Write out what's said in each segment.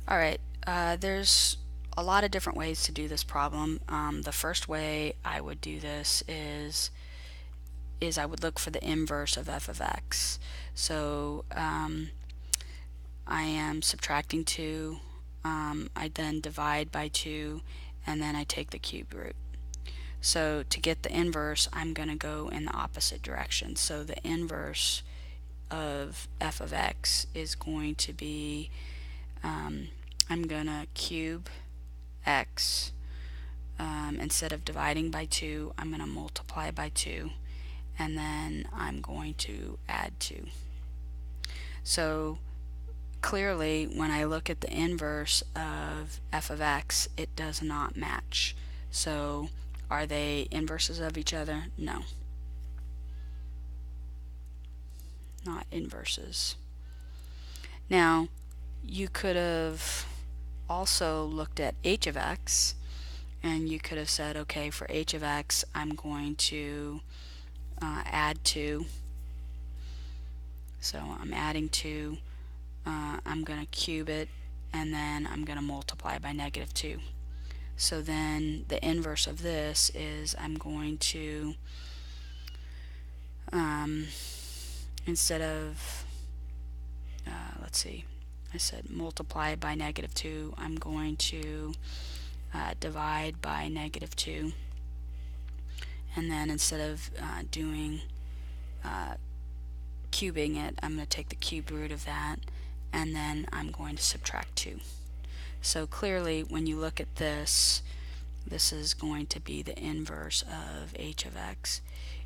All right, there's a lot of different ways to do this problem. The first way I would do this is I would look for the inverse of f of x. So I am subtracting 2, I then divide by 2, and then I take the cube root. So to get the inverse, I'm going to go in the opposite direction. So the inverse of f of x is going to be, I'm going to cube x. Instead of dividing by 2, I'm going to multiply by 2, and then I'm going to add 2. So clearly, when I look at the inverse of f of x, it does not match. So are they inverses of each other? No, not inverses. Now, you could have also looked at h of x, and you could have said, okay, for h of x, I'm going to add 2. So I'm adding 2. I'm going to cube it, and then I'm going to multiply by negative 2. So then the inverse of this is I'm going to, instead of, let's see, I said multiply by negative 2, I'm going to divide by negative 2. And then instead of doing cubing it, I'm going to take the cube root of that, and then I'm going to subtract 2. So clearly, when you look at this, this is going to be the inverse of h of x.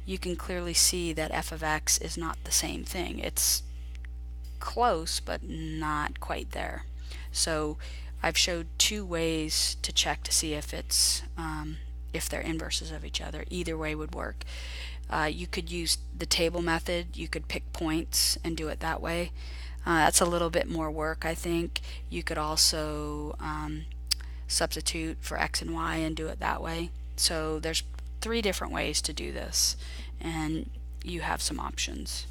You can clearly see that f of x is not the same thing. It's close, but not quite there. So I've showed 2 ways to check to see if it's if they're inverses of each other. Either way would work. You could use the table method. You could pick points and do it that way. That's a little bit more work, I think. You could also substitute for x and y and do it that way. So there's 3 different ways to do this, and you have some options.